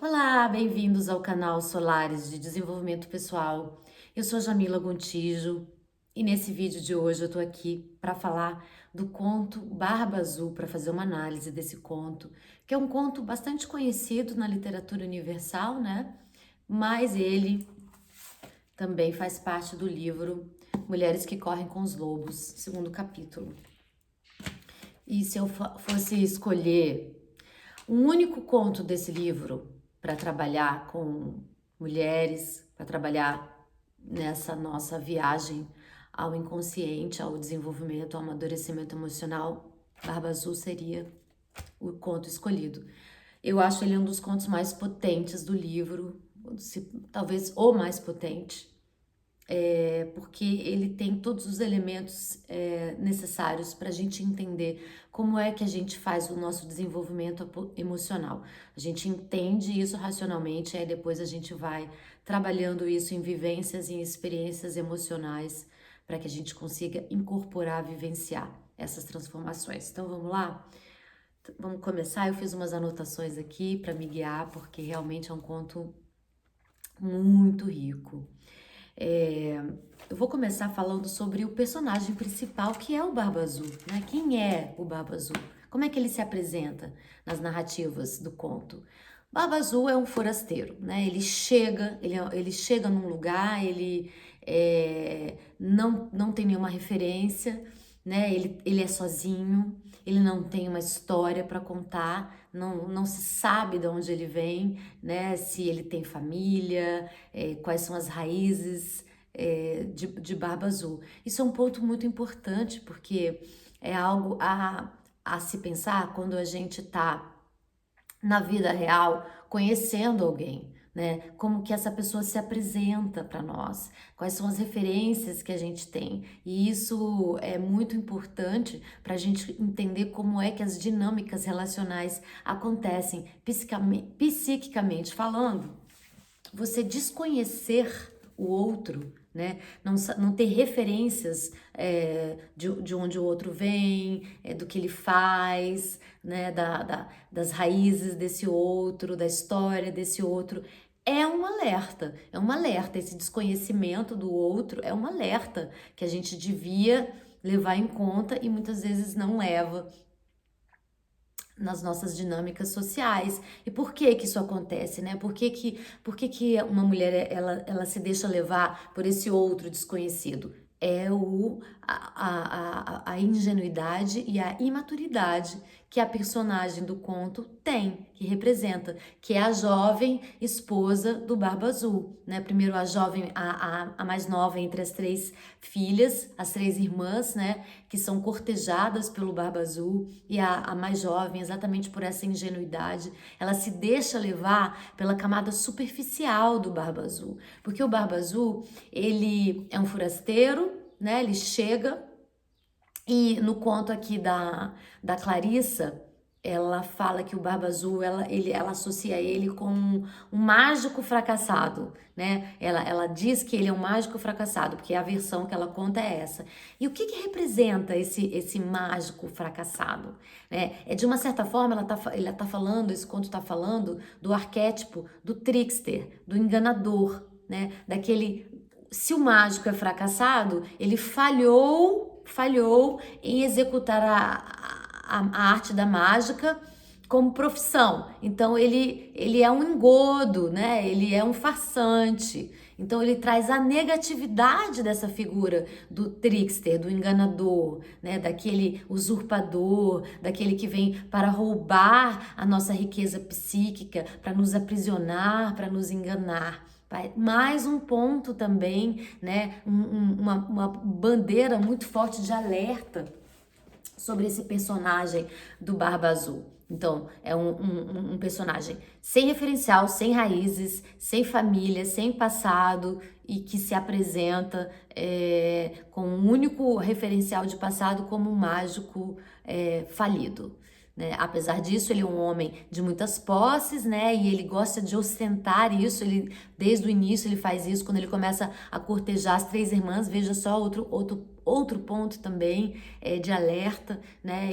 Olá, bem-vindos ao canal Solares de Desenvolvimento Pessoal. Eu sou Jamila Gontijo e nesse vídeo de hoje eu tô aqui para falar do conto Barba Azul, para fazer uma análise desse conto, que é um conto bastante conhecido na literatura universal, né? Mas ele também faz parte do livro Mulheres que Correm com os Lobos, segundo capítulo. E se eu fosse escolher um único conto desse livro para trabalhar com mulheres, para trabalhar nessa nossa viagem ao inconsciente, ao desenvolvimento, ao amadurecimento emocional, Barba Azul seria o conto escolhido. Eu acho ele um dos contos mais potentes do livro, talvez o mais potente, porque ele tem todos os elementos necessários para a gente entender como é que a gente faz o nosso desenvolvimento emocional. A gente entende isso racionalmente, aí depois a gente vai trabalhando isso em vivências e em experiências emocionais para que a gente consiga incorporar, vivenciar essas transformações. Então vamos lá? Vamos começar. Eu fiz umas anotações aqui para me guiar, porque realmente é um conto muito rico. Eu vou começar falando sobre o personagem principal, que é o Barba Azul, né? Quem é o Barba Azul? Como é que ele se apresenta nas narrativas do conto? Barba Azul é um forasteiro, né? Ele chega num lugar, não tem nenhuma referência, né? Ele é sozinho, ele não tem uma história para contar, não se sabe de onde ele vem, né? Se ele tem família, quais são as raízes de Barba Azul. Isso é um ponto muito importante, porque é algo a se pensar quando a gente está na vida real conhecendo alguém, né? Como que essa pessoa se apresenta para nós, quais são as referências que a gente tem. E isso é muito importante para a gente entender como é que as dinâmicas relacionais acontecem psiquicamente falando. Você desconhecer o outro, né? Não ter referências de onde o outro vem, do que ele faz, né? Das raízes desse outro, da história desse outro. É um alerta, é um alerta. Esse desconhecimento do outro é um alerta que a gente devia levar em conta e muitas vezes não leva nas nossas dinâmicas sociais. E por que que isso acontece, né? Por que que uma mulher ela se deixa levar por esse outro desconhecido? É a ingenuidade e a imaturidade que a personagem do conto tem, que representa, que é a jovem esposa do Barba Azul, né? Primeiro a jovem, a mais nova entre as três filhas, as três irmãs, né? Que são cortejadas pelo Barba Azul, e a mais jovem, exatamente por essa ingenuidade, ela se deixa levar pela camada superficial do Barba Azul, porque o Barba Azul, ele é um forasteiro, né? Ele chega e no conto aqui da Clarissa, ela fala que o Barba Azul, ela associa ele com um mágico fracassado, né? Ela diz que ele é um mágico fracassado, porque a versão que ela conta é essa. E o que que representa esse mágico fracassado, né? De uma certa forma, ela tá falando, esse conto tá falando do arquétipo do trickster, do enganador, né? Se o mágico é fracassado, ele falhou em executar a arte da mágica como profissão. Então ele é um engodo, né? Ele é um farsante. Então ele traz a negatividade dessa figura do trickster, do enganador, né? Daquele usurpador, daquele que vem para roubar a nossa riqueza psíquica, para nos aprisionar, para nos enganar. Mais um ponto também, né? Uma bandeira muito forte de alerta sobre esse personagem do Barba Azul. Então, é um personagem sem referencial, sem raízes, sem família, sem passado e que se apresenta com um único referencial de passado como um mágico falido. Né? Apesar disso, ele é um homem de muitas posses, né? E ele gosta de ostentar isso. Desde o início, ele faz isso quando ele começa a cortejar as três irmãs. Veja só outro ponto também de alerta, né?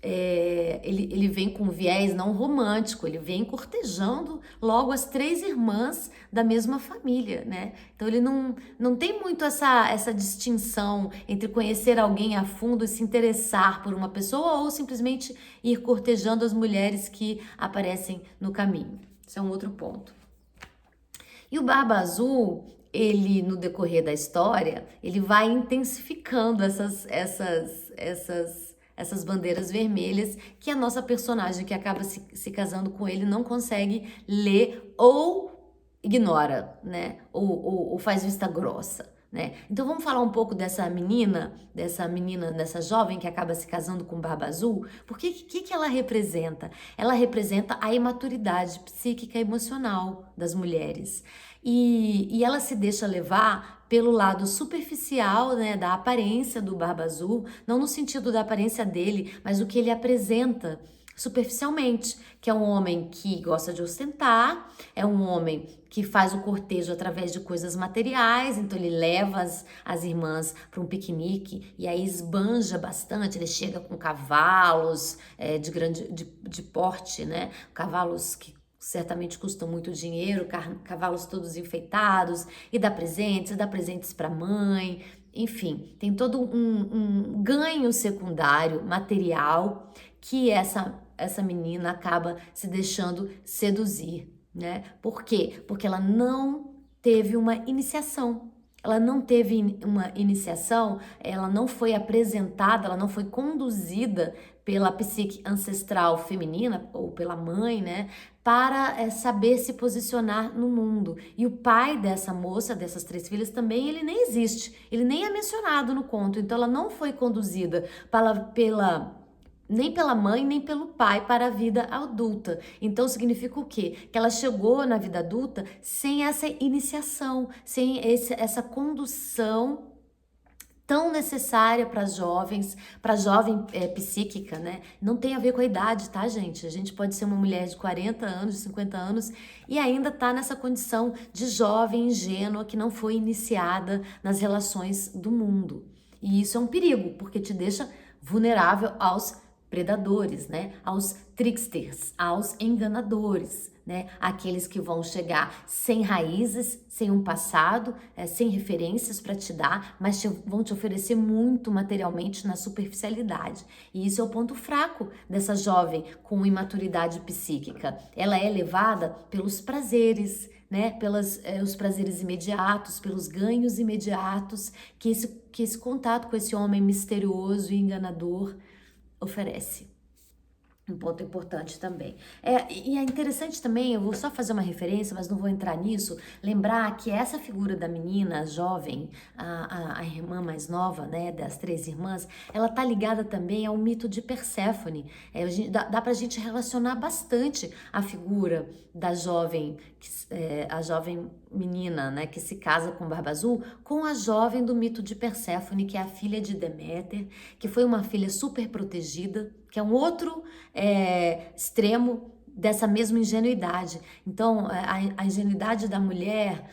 ele vem com viés não romântico, ele vem cortejando logo as três irmãs da mesma família, né? Então ele não tem muito essa distinção entre conhecer alguém a fundo e se interessar por uma pessoa ou simplesmente ir cortejando as mulheres que aparecem no caminho. Esse é um outro ponto. E o Barba Azul, ele, no decorrer da história, ele vai intensificando essas bandeiras vermelhas que a nossa personagem que acaba se casando com ele não consegue ler ou ignora, né? Ou faz vista grossa. Né? Então vamos falar um pouco dessa menina, dessa jovem que acaba se casando com Barba Azul. Porque que ela representa? Ela representa a imaturidade psíquica e emocional das mulheres. E ela se deixa levar pelo lado superficial, né, da aparência do Barba Azul, não no sentido da aparência dele, mas o que ele apresenta superficialmente, que é um homem que gosta de ostentar, é um homem que faz o cortejo através de coisas materiais, então ele leva as irmãs para um piquenique e aí esbanja bastante, ele chega com cavalos de porte, né? Cavalos que certamente custam muito dinheiro, cavalos todos enfeitados, e dá presentes para a mãe, enfim, tem todo um ganho secundário, material, que essa menina acaba se deixando seduzir, né? Por quê? Porque ela não teve uma iniciação. Ela não teve uma iniciação, ela não foi apresentada, ela não foi conduzida pela psique ancestral feminina ou pela mãe, né, para saber se posicionar no mundo. E o pai dessa moça, dessas três filhas, também ele nem existe, ele nem é mencionado no conto. Então ela não foi conduzida nem pela mãe, nem pelo pai para a vida adulta. Então significa o quê? Que ela chegou na vida adulta sem essa iniciação, sem essa condução tão necessária para para jovem psíquica, né? Não tem a ver com a idade, tá, gente? A gente pode ser uma mulher de 40 anos, de 50 anos e ainda tá nessa condição de jovem ingênua que não foi iniciada nas relações do mundo. E isso é um perigo, porque te deixa vulnerável aos predadores, né? Aos tricksters, aos enganadores, né? Aqueles que vão chegar sem raízes, sem um passado, sem referências para te dar, mas vão te oferecer muito materialmente na superficialidade. E isso é o ponto fraco dessa jovem com imaturidade psíquica. Ela é levada pelos prazeres, né? Os prazeres imediatos, pelos ganhos imediatos que esse contato com esse homem misterioso e enganador oferece. Um ponto importante também. E é interessante também, eu vou só fazer uma referência, mas não vou entrar nisso, lembrar que essa figura da menina a jovem, a irmã mais nova, né, das três irmãs, ela tá ligada também ao mito de Perséfone. Dá pra gente relacionar bastante a figura da jovem, a jovem menina, né, que se casa com Barba Azul, com a jovem do mito de Perséfone, que é a filha de Deméter, que foi uma filha super protegida, que é um outro extremo dessa mesma ingenuidade. Então, a ingenuidade da mulher,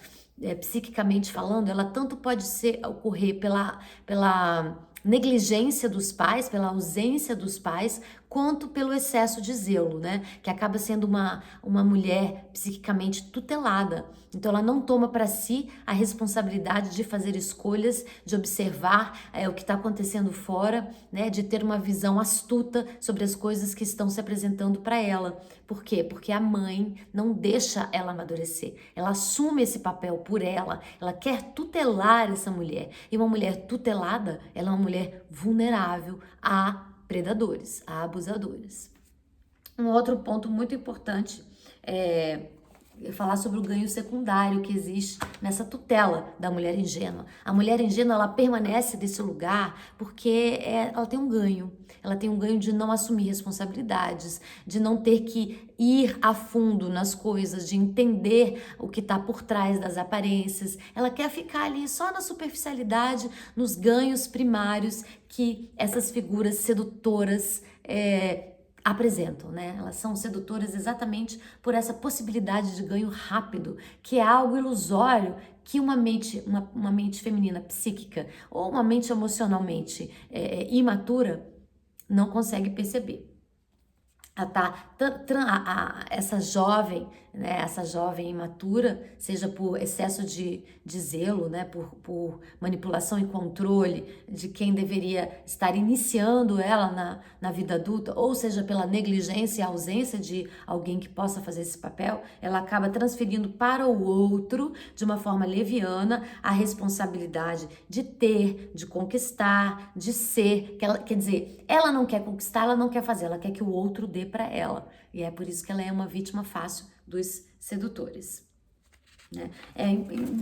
psiquicamente falando, ela tanto pode ocorrer pela negligência dos pais, pela ausência dos pais, quanto pelo excesso de zelo, né? Que acaba sendo uma mulher psiquicamente tutelada. Então ela não toma para si a responsabilidade de fazer escolhas, de observar o que está acontecendo fora, né? De ter uma visão astuta sobre as coisas que estão se apresentando para ela. Por quê? Porque a mãe não deixa ela amadurecer. Ela assume esse papel por ela. Ela quer tutelar essa mulher. E uma mulher tutelada, ela é uma mulher vulnerável a predadores, a abusadores. Um outro ponto muito importante é falar sobre o ganho secundário que existe nessa tutela da mulher ingênua. A mulher ingênua, ela permanece nesse lugar porque ela tem um ganho. Ela tem um ganho de não assumir responsabilidades, de não ter que ir a fundo nas coisas, de entender o que está por trás das aparências. Ela quer ficar ali só na superficialidade, nos ganhos primários que essas figuras sedutoras apresentam, né? Elas são sedutoras exatamente por essa possibilidade de ganho rápido, que é algo ilusório que uma mente feminina psíquica ou uma mente emocionalmente imatura não consegue perceber. Essa jovem, né, essa jovem imatura, seja por excesso de zelo, né, por manipulação e controle de quem deveria estar iniciando ela na vida adulta, ou seja, pela negligência e ausência de alguém que possa fazer esse papel, ela acaba transferindo para o outro, de uma forma leviana, a responsabilidade de ter, de conquistar, de ser, quer dizer, ela não quer conquistar, ela não quer fazer, ela quer que o outro dê para ela. E é por isso que ela é uma vítima fácil dos sedutores. Né?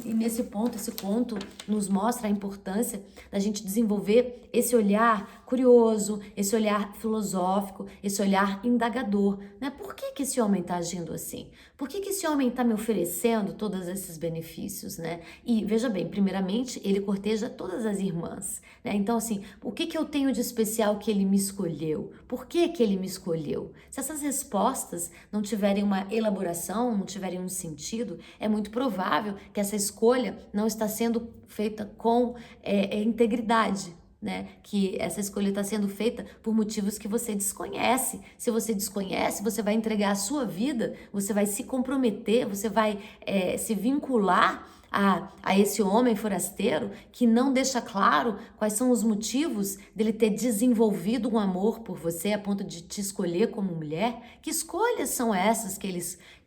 E nesse ponto, esse conto nos mostra a importância da gente desenvolver esse olhar curioso, esse olhar filosófico, esse olhar indagador, né? Por que esse homem está agindo assim? Por que esse homem está me oferecendo todos esses benefícios, né? E veja bem, primeiramente, ele corteja todas as irmãs, né? Então, assim, o que eu tenho de especial que ele me escolheu? Por que ele me escolheu? Se essas respostas não tiverem uma elaboração, não tiverem um sentido, é muito provável que essa escolha não está sendo feita com integridade, né? Que essa escolha está sendo feita por motivos que você desconhece. Se você desconhece, você vai entregar a sua vida, você vai se comprometer, você vai se vincular a esse homem forasteiro que não deixa claro quais são os motivos dele ter desenvolvido um amor por você a ponto de te escolher como mulher. Que escolhas são essas que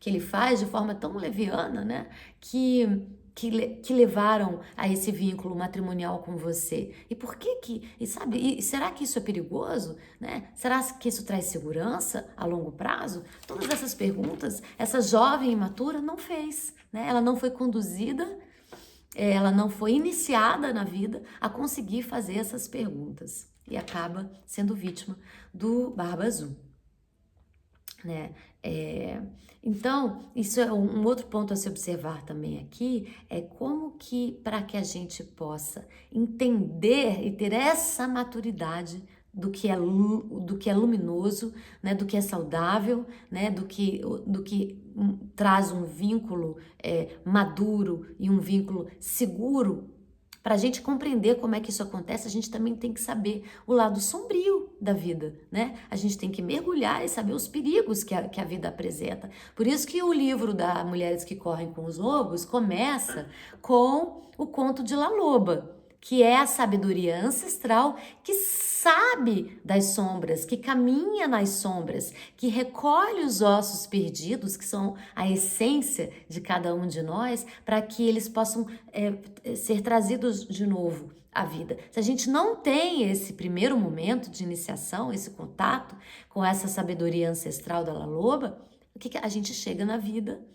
ele faz de forma tão leviana, né? Que levaram a esse vínculo matrimonial com você? E por e sabe, e será que isso é perigoso, né? Será que isso traz segurança a longo prazo? Todas essas perguntas, essa jovem imatura não fez, né? Ela não foi conduzida, ela não foi iniciada na vida a conseguir fazer essas perguntas e acaba sendo vítima do Barba Azul, né? Então, isso é um outro ponto a se observar também aqui, é como que, para que a gente possa entender e ter essa maturidade do que é luminoso, né, do que é saudável, né, do que traz um vínculo maduro e um vínculo seguro. Para a gente compreender como é que isso acontece, a gente também tem que saber o lado sombrio da vida, né? A gente tem que mergulhar e saber os perigos que a vida apresenta. Por isso que o livro da Mulheres que Correm com os Lobos começa com o conto de La Loba, que é a sabedoria ancestral que sabe das sombras, que caminha nas sombras, que recolhe os ossos perdidos, que são a essência de cada um de nós, para que eles possam ser trazidos de novo à vida. Se a gente não tem esse primeiro momento de iniciação, esse contato com essa sabedoria ancestral da La Loba, o que a gente chega na vida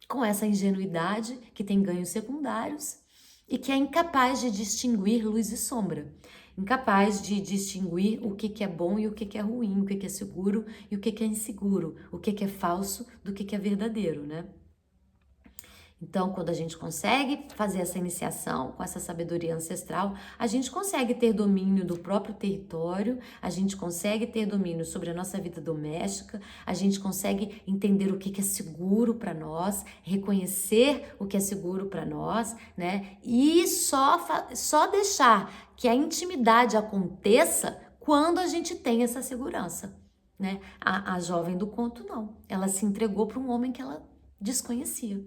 com essa ingenuidade que tem ganhos secundários e que é incapaz de distinguir luz e sombra, incapaz de distinguir o que é bom e o que é ruim, o que é seguro e o que é inseguro, o que é falso do que é verdadeiro, né? Então, quando a gente consegue fazer essa iniciação com essa sabedoria ancestral, a gente consegue ter domínio do próprio território, a gente consegue ter domínio sobre a nossa vida doméstica, a gente consegue entender o que é seguro para nós, reconhecer o que é seguro para nós, né? E só deixar que a intimidade aconteça quando a gente tem essa segurança, né? A jovem do conto não, ela se entregou para um homem que ela desconhecia.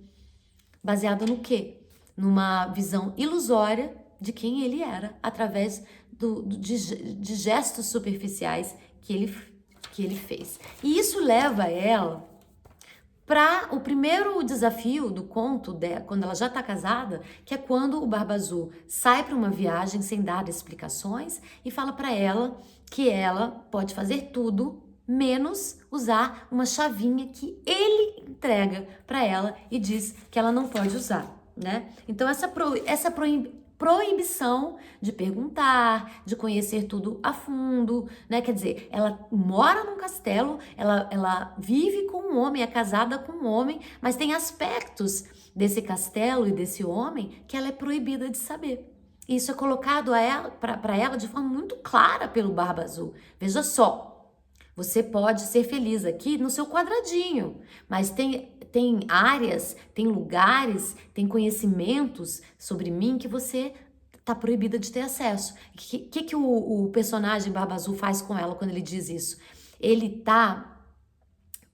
Baseado no quê? Numa visão ilusória de quem ele era, através de gestos superficiais que ele fez. E isso leva ela para o primeiro desafio do conto dela, quando ela já está casada, que é quando o Barba Azul sai para uma viagem sem dar explicações e fala para ela que ela pode fazer tudo menos usar uma chavinha que ele entrega para ela e diz que ela não pode usar, né? Então essa proibição de perguntar, de conhecer tudo a fundo, né? Quer dizer, ela mora num castelo, ela vive com um homem, é casada com um homem, mas tem aspectos desse castelo e desse homem que ela é proibida de saber. Isso é colocado para ela de forma muito clara pelo Barba Azul. Veja só. Você pode ser feliz aqui no seu quadradinho, mas tem áreas, tem lugares, tem conhecimentos sobre mim que você tá proibida de ter acesso. O que o personagem Barba Azul faz com ela quando ele diz isso? Ele tá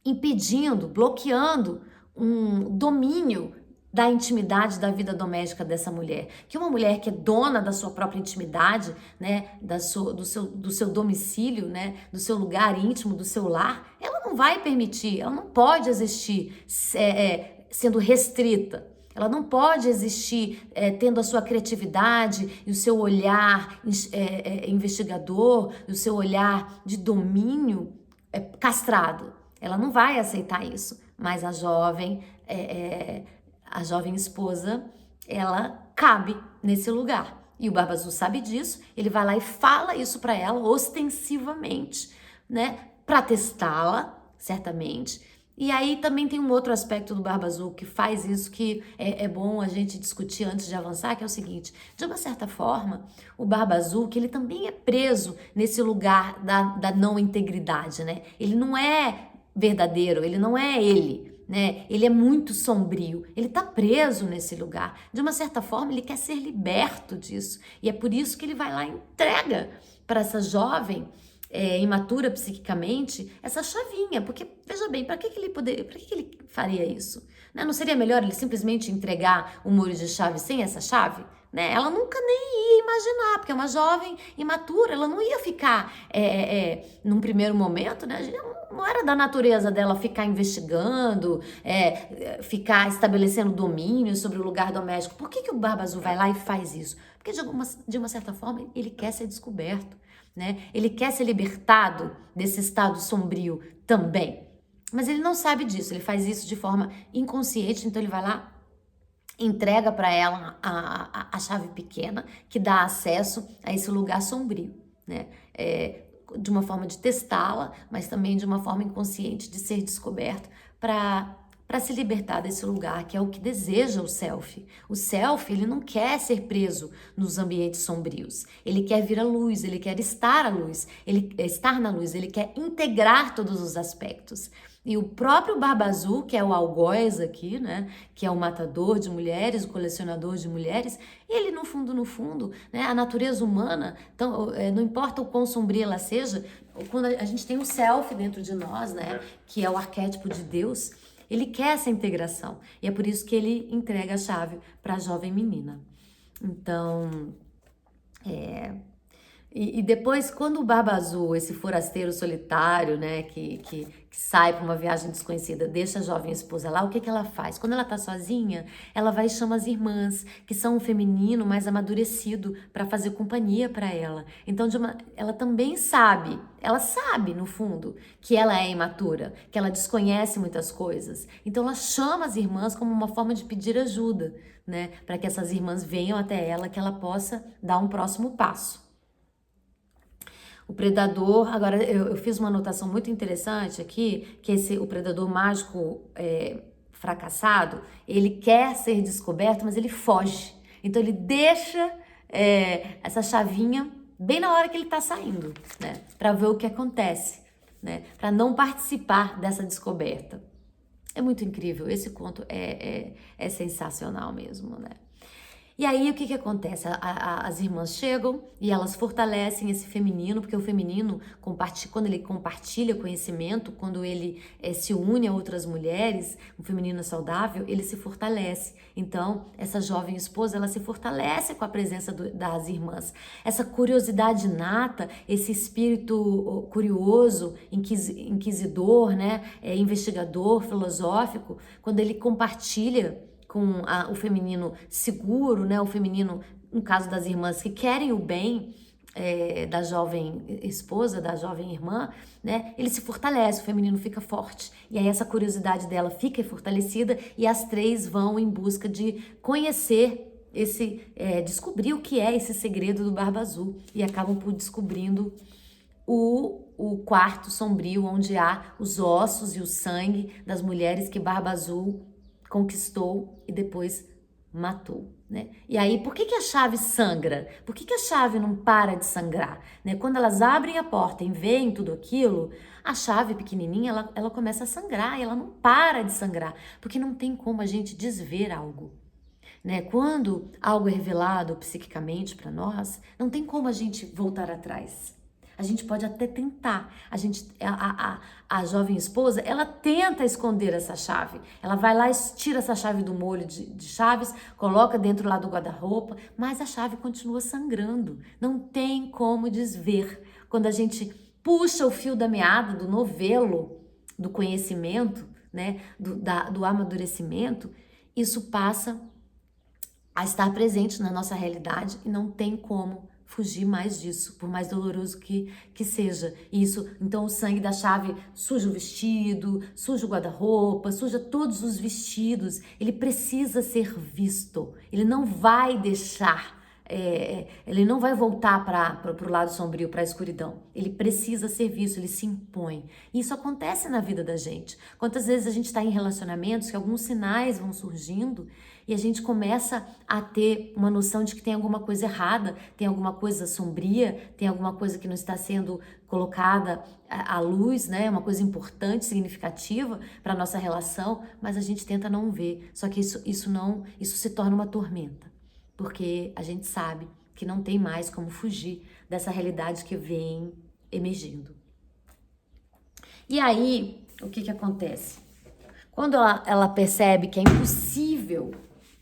impedindo, bloqueando um domínio da intimidade da vida doméstica dessa mulher. Que uma mulher que é dona da sua própria intimidade, né, do seu domicílio, né, do seu lugar íntimo, do seu lar, ela não vai permitir, ela não pode existir sendo restrita. Ela não pode existir tendo a sua criatividade e o seu olhar investigador, e o seu olhar de domínio castrado. Ela não vai aceitar isso. Mas a jovem esposa, ela cabe nesse lugar. E o Barba Azul sabe disso, ele vai lá e fala isso para ela ostensivamente, né? Para testá-la, certamente. E aí também tem um outro aspecto do Barba Azul que faz isso que é bom a gente discutir antes de avançar, que é o seguinte: de uma certa forma, o Barba Azul, que ele também é preso nesse lugar da não integridade, né? Ele não é verdadeiro, ele não é ele, né? Ele é muito sombrio, ele tá preso nesse lugar. De uma certa forma, ele quer ser liberto disso. E é por isso que ele vai lá e entrega para essa jovem imatura psiquicamente, essa chavinha, porque, veja bem, para que ele faria isso? Né? Não seria melhor ele simplesmente entregar o muro de chave sem essa chave? Né? Ela nunca nem ia imaginar, porque é uma jovem imatura, ela não ia ficar, num primeiro momento, né? Não era da natureza dela ficar investigando, ficar estabelecendo domínio sobre o lugar doméstico. Por que o Barba Azul vai lá e faz isso? Porque, de uma certa forma, ele quer ser descoberto. Né? Ele quer ser libertado desse estado sombrio também. Mas ele não sabe disso, ele faz isso de forma inconsciente, então ele vai lá, entrega para ela a chave pequena que dá acesso a esse lugar sombrio, né? De uma forma de testá-la, mas também de uma forma inconsciente de ser descoberto para se libertar desse lugar, que é o que deseja o self. O self, ele não quer ser preso nos ambientes sombrios. Ele quer vir à luz, ele quer estar à luz, estar na luz, ele quer integrar todos os aspectos. E o próprio Barba Azul, que é o algoz aqui, né, que é o matador de mulheres, o colecionador de mulheres, ele no fundo, né, a natureza humana, então, não importa o quão sombria ela seja, quando a gente tem o self dentro de nós, né, que é o arquétipo de Deus, ele quer essa integração. E é por isso que ele entrega a chave para a jovem menina. Então, E depois, quando o Barba Azul, esse forasteiro solitário, né, que sai para uma viagem desconhecida, deixa a jovem esposa lá, o que ela faz? Quando ela tá sozinha, ela vai e chama as irmãs, que são um feminino mais amadurecido, para fazer companhia para ela. Então, ela também sabe, ela sabe, no fundo, que ela é imatura, que ela desconhece muitas coisas. Então, ela chama as irmãs como uma forma de pedir ajuda, né, para que essas irmãs venham até ela, que ela possa dar um próximo passo. O predador, agora eu fiz uma anotação muito interessante aqui, que o predador mágico fracassado, ele quer ser descoberto, mas ele foge. Então ele deixa essa chavinha bem na hora que ele tá saindo, né? Para ver o que acontece, né? Para não participar dessa descoberta. É muito incrível, esse conto é sensacional mesmo, né? E aí, o que acontece? As irmãs chegam e elas fortalecem esse feminino, porque o feminino, quando ele compartilha conhecimento, quando ele se une a outras mulheres, um feminino saudável, ele se fortalece. Então, essa jovem esposa, ela se fortalece com a presença das irmãs. Essa curiosidade inata, esse espírito curioso, inquisidor, né? Investigador, filosófico, quando ele compartilha com o feminino seguro, né? O feminino, no caso das irmãs que querem o bem da jovem esposa, da jovem irmã, né? Ele se fortalece, o feminino fica forte. E aí essa curiosidade dela fica fortalecida e as três vão em busca de conhecer descobrir o que é esse segredo do Barba Azul e acabam por descobrindo o quarto sombrio onde há os ossos e o sangue das mulheres que Barba Azul conquistou e depois matou, né? E aí, por que a chave sangra? Por que a chave não para de sangrar? Né? Quando elas abrem a porta e veem tudo aquilo, a chave pequenininha, ela começa a sangrar e ela não para de sangrar, porque não tem como a gente desver algo. né? Quando algo é revelado psiquicamente para nós, não tem como a gente voltar atrás. A gente pode até tentar. A jovem esposa, ela tenta esconder essa chave. Ela vai lá e tira essa chave do molho de chaves, coloca dentro lá do guarda-roupa, mas a chave continua sangrando. Não tem como desver. Quando a gente puxa o fio da meada do novelo, do conhecimento, né, do amadurecimento, isso passa a estar presente na nossa realidade e não tem como fugir mais disso, por mais doloroso que seja. Isso, então o sangue da chave suja o vestido, suja o guarda-roupa, suja todos os vestidos. Ele precisa ser visto. Ele não vai deixar, ele não vai voltar para o lado sombrio, para a escuridão. Ele precisa ser visto, ele se impõe. E isso acontece na vida da gente. Quantas vezes a gente está em relacionamentos que alguns sinais vão surgindo e a gente começa a ter uma noção de que tem alguma coisa errada, tem alguma coisa sombria, tem alguma coisa que não está sendo colocada à luz, né? Uma coisa importante, significativa para a nossa relação, mas a gente tenta não ver. Só que isso se torna uma tormenta, porque a gente sabe que não tem mais como fugir dessa realidade que vem emergindo. E aí, o que acontece? Quando ela percebe que é impossível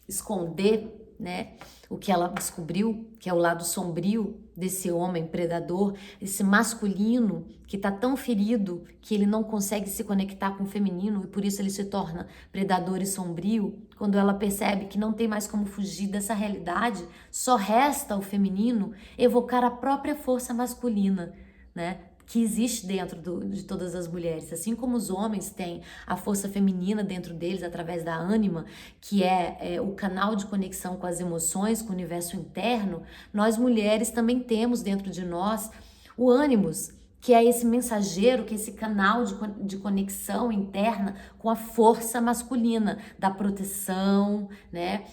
esconder, né, o que ela descobriu, que é o lado sombrio desse homem predador, esse masculino que está tão ferido que ele não consegue se conectar com o feminino e por isso ele se torna predador e sombrio. Quando ela percebe que não tem mais como fugir dessa realidade, só resta ao feminino evocar a própria força masculina, né, que existe dentro de todas as mulheres. Assim como os homens têm a força feminina dentro deles através da ânima, que é o canal de conexão com as emoções, com o universo interno, nós mulheres também temos dentro de nós o ânimos, que é esse mensageiro, que é esse canal de conexão interna com a força masculina, da proteção, né?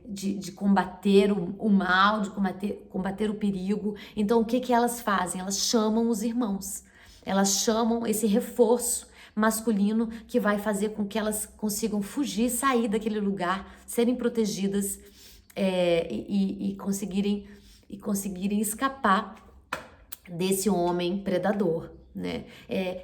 De combater o mal, de combater o perigo. Então, o que elas fazem? Elas chamam os irmãos, elas chamam esse reforço masculino que vai fazer com que elas consigam fugir, sair daquele lugar, serem protegidas e conseguirem escapar desse homem predador, né?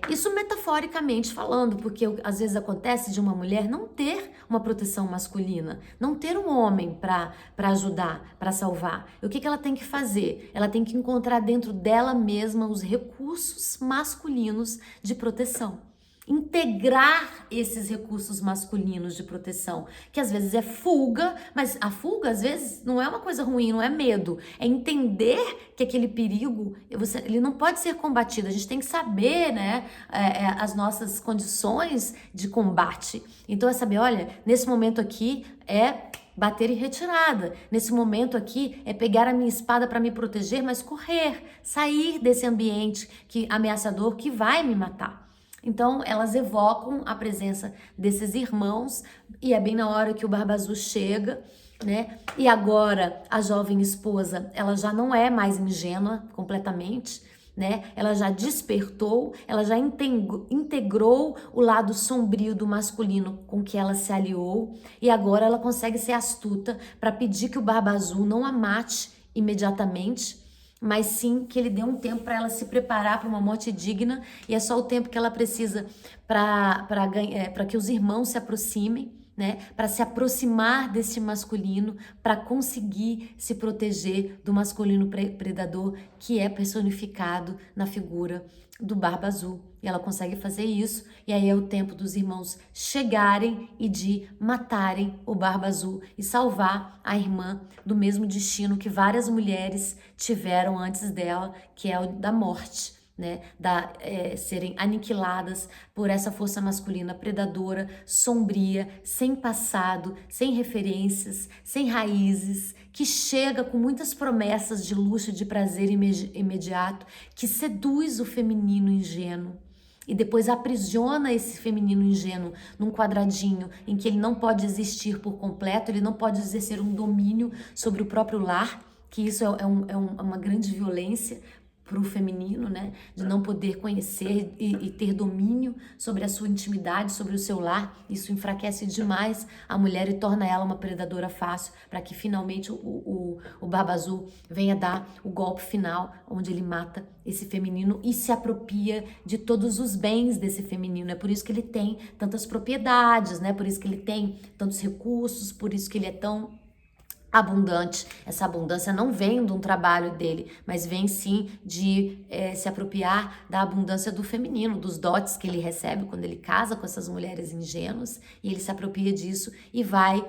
Isso metaforicamente falando, porque às vezes acontece de uma mulher não ter uma proteção masculina, não ter um homem para ajudar, para salvar. E o que ela tem que fazer? Ela tem que encontrar dentro dela mesma os recursos masculinos de proteção. Integrar esses recursos masculinos de proteção, que às vezes é fuga, mas a fuga às vezes não é uma coisa ruim, não é medo, é entender que aquele perigo, ele não pode ser combatido, a gente tem que saber, né, as nossas condições de combate. Então é saber, olha, nesse momento aqui é bater em retirada. Nesse momento aqui é pegar a minha espada para me proteger, mas correr, sair desse ambiente ameaçador que vai me matar. Então, elas evocam a presença desses irmãos e é bem na hora que o Barba Azul chega, né? E agora a jovem esposa, ela já não é mais ingênua completamente, né? Ela já despertou, ela já integrou o lado sombrio do masculino com que ela se aliou e agora ela consegue ser astuta para pedir que o Barba Azul não a mate imediatamente, mas sim que ele dê um tempo para ela se preparar para uma morte digna e é só o tempo que ela precisa para que os irmãos se aproximem, né? Para se aproximar desse masculino, para conseguir se proteger do masculino predador que é personificado na figura do Barba Azul. E ela consegue fazer isso, e aí é o tempo dos irmãos chegarem e de matarem o Barba Azul e salvar a irmã do mesmo destino que várias mulheres tiveram antes dela, que é o da morte, né? Serem aniquiladas por essa força masculina predadora, sombria, sem passado, sem referências, sem raízes, que chega com muitas promessas de luxo, de prazer imediato, que seduz o feminino ingênuo e depois aprisiona esse feminino ingênuo num quadradinho em que ele não pode existir por completo, ele não pode exercer um domínio sobre o próprio lar, que isso é uma grande violência para o feminino, né? De não poder conhecer e ter domínio sobre a sua intimidade, sobre o seu lar. Isso enfraquece demais a mulher e torna ela uma predadora fácil, para que finalmente o Barba Azul venha dar o golpe final, onde ele mata esse feminino e se apropria de todos os bens desse feminino. É por isso que ele tem tantas propriedades, né? Por isso que ele tem tantos recursos, por isso que ele é tão abundante. Essa abundância não vem de um trabalho dele, mas vem sim de se apropriar da abundância do feminino, dos dotes que ele recebe quando ele casa com essas mulheres ingênuas, e ele se apropria disso e vai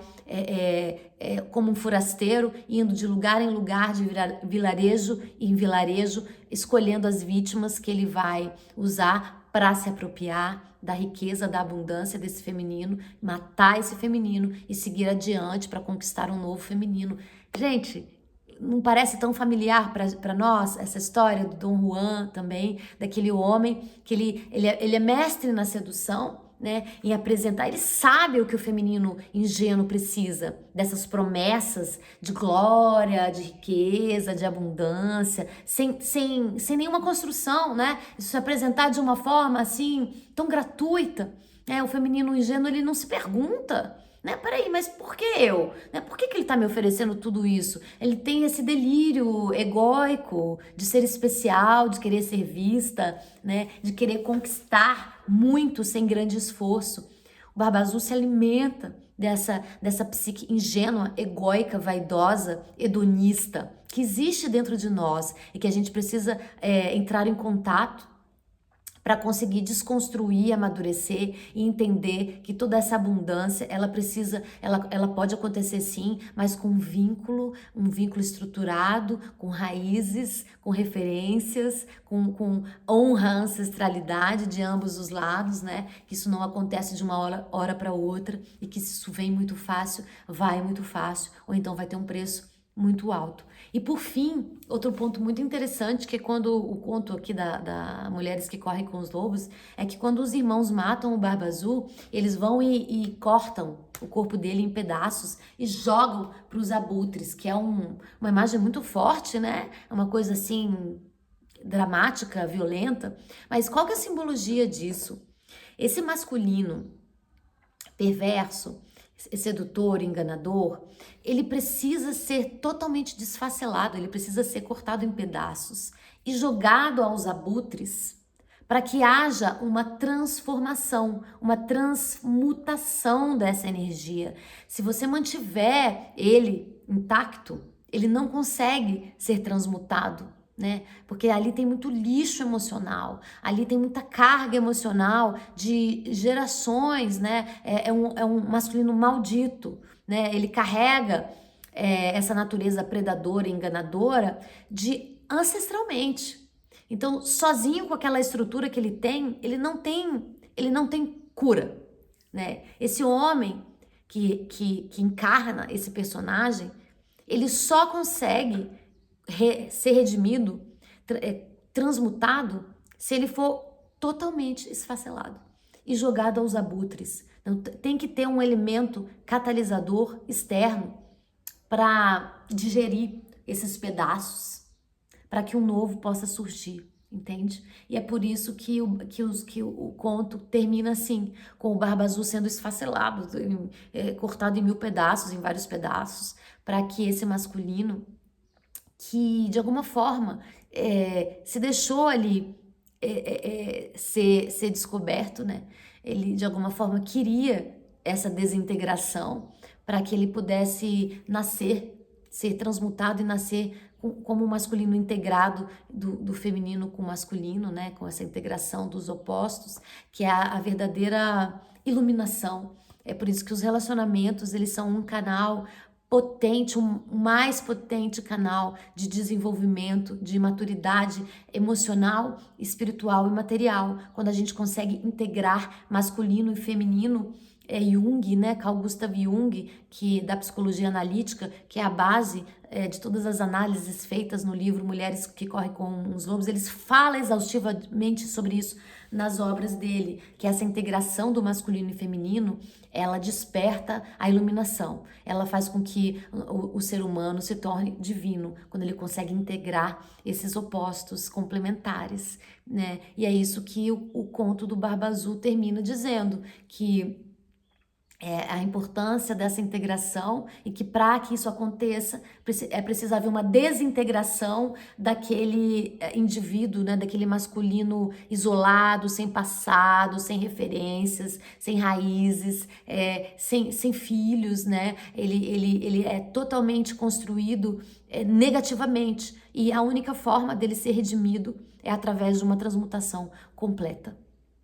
como um forasteiro, indo de lugar em lugar, de vilarejo em vilarejo, escolhendo as vítimas que ele vai usar para se apropriar da riqueza, da abundância desse feminino, matar esse feminino e seguir adiante para conquistar um novo feminino. Gente, não parece tão familiar para nós essa história do Dom Juan também, daquele homem que ele é mestre na sedução, né, em apresentar, ele sabe o que o feminino ingênuo precisa, dessas promessas de glória, de riqueza, de abundância, sem nenhuma construção, né, isso se apresentar de uma forma assim, tão gratuita, né, o feminino ingênuo, ele não se pergunta, né, peraí, mas por que eu? Né, por que ele tá me oferecendo tudo isso? Ele tem esse delírio egóico de ser especial, de querer ser vista, né, de querer conquistar muito sem grande esforço. O Barba Azul se alimenta dessa psique ingênua, egóica, vaidosa, hedonista, que existe dentro de nós e que a gente precisa entrar em contato para conseguir desconstruir, amadurecer e entender que toda essa abundância, ela pode acontecer sim, mas com um vínculo estruturado, com raízes, com referências, com honra, ancestralidade de ambos os lados, né? Que isso não acontece de uma hora para outra e que se isso vem muito fácil, vai muito fácil, ou então vai ter um preço muito alto. E por fim, outro ponto muito interessante, que é quando o conto aqui da Mulheres que Correm com os Lobos, é que quando os irmãos matam o Barba Azul, eles vão e cortam o corpo dele em pedaços e jogam para os abutres, que é uma imagem muito forte, né? É uma coisa assim, dramática, violenta. Mas qual que é a simbologia disso? Esse masculino perverso, sedutor, enganador, ele precisa ser totalmente desfacelado, ele precisa ser cortado em pedaços e jogado aos abutres para que haja uma transformação, uma transmutação dessa energia. Se você mantiver ele intacto, ele não consegue ser transmutado, né? Porque ali tem muito lixo emocional, ali tem muita carga emocional de gerações, né? É um masculino maldito, né? Ele carrega essa natureza predadora e enganadora de ancestralmente. Então, sozinho com aquela estrutura que ele não tem cura, né? Esse homem que encarna esse personagem, ele só consegue ser redimido, transmutado, se ele for totalmente esfacelado e jogado aos abutres. Então, tem que ter um elemento catalisador externo para digerir esses pedaços, para que um novo possa surgir, entende? E é por isso que o conto termina assim, com o Barba Azul sendo esfacelado, cortado em 1000 pedaços, em vários pedaços, para que esse masculino que de alguma forma se deixou ali ser descoberto, né? Ele de alguma forma queria essa desintegração para que ele pudesse nascer, ser transmutado e nascer como um masculino integrado do feminino com o masculino, né? Com essa integração dos opostos, que é a verdadeira iluminação. É por isso que os relacionamentos, eles são um canal potente, um mais potente canal de desenvolvimento, de maturidade emocional, espiritual e material. Quando a gente consegue integrar masculino e feminino Jung, né, Carl Gustav Jung, que da psicologia analítica, que é a base de todas as análises feitas no livro Mulheres que Correm com os Lobos, eles falam exaustivamente sobre isso nas obras dele, que essa integração do masculino e feminino, ela desperta a iluminação, ela faz com que o ser humano se torne divino, quando ele consegue integrar esses opostos complementares, né? E é isso que o conto do Barba Azul termina dizendo, que a importância dessa integração e que para que isso aconteça é preciso haver uma desintegração daquele indivíduo, né, daquele masculino isolado, sem passado, sem referências, sem raízes, sem filhos, né? Ele é totalmente construído negativamente e a única forma dele ser redimido é através de uma transmutação completa.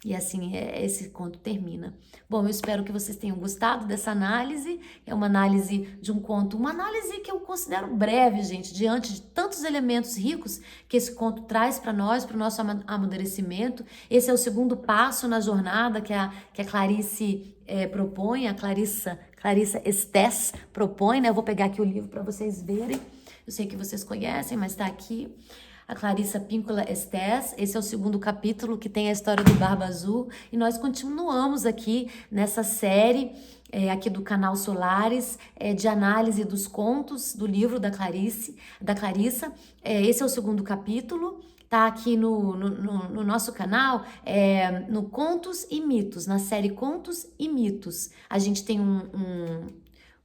E assim esse conto termina. Bom, eu espero que vocês tenham gostado dessa análise. É uma análise de um conto, uma análise que eu considero breve, gente, diante de tantos elementos ricos que esse conto traz para nós, para o nosso amadurecimento. Esse é o segundo passo na jornada que a Clarice propõe, a Clarissa Estés propõe, né? Eu vou pegar aqui o livro para vocês verem. Eu sei que vocês conhecem, mas está aqui. A Clarissa Píncola Estés, esse é o segundo capítulo que tem a história do Barba Azul e nós continuamos aqui nessa série aqui do canal Solares de análise dos contos do livro da Clarissa. Esse é o segundo capítulo, tá aqui no nosso canal, no Contos e Mitos, na série Contos e Mitos. A gente tem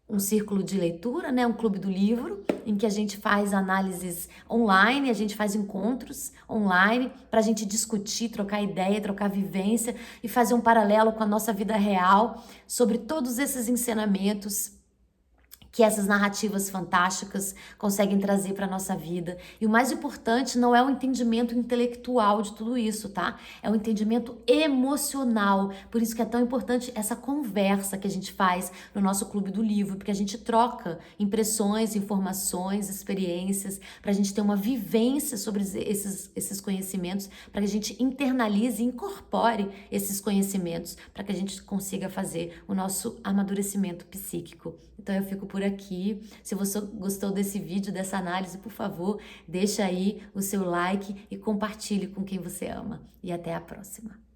um círculo de leitura, né, um clube do livro, em que a gente faz análises online, a gente faz encontros online para a gente discutir, trocar ideia, trocar vivência e fazer um paralelo com a nossa vida real sobre todos esses ensinamentos que essas narrativas fantásticas conseguem trazer para nossa vida. E o mais importante não é o entendimento intelectual de tudo isso, tá? É o entendimento emocional. Por isso que é tão importante essa conversa que a gente faz no nosso clube do livro, porque a gente troca impressões, informações, experiências, para a gente ter uma vivência sobre esses conhecimentos, para que a gente internalize e incorpore esses conhecimentos, para que a gente consiga fazer o nosso amadurecimento psíquico. Então eu fico por aqui. Se você gostou desse vídeo, dessa análise, por favor, deixa aí o seu like e compartilhe com quem você ama. E até a próxima.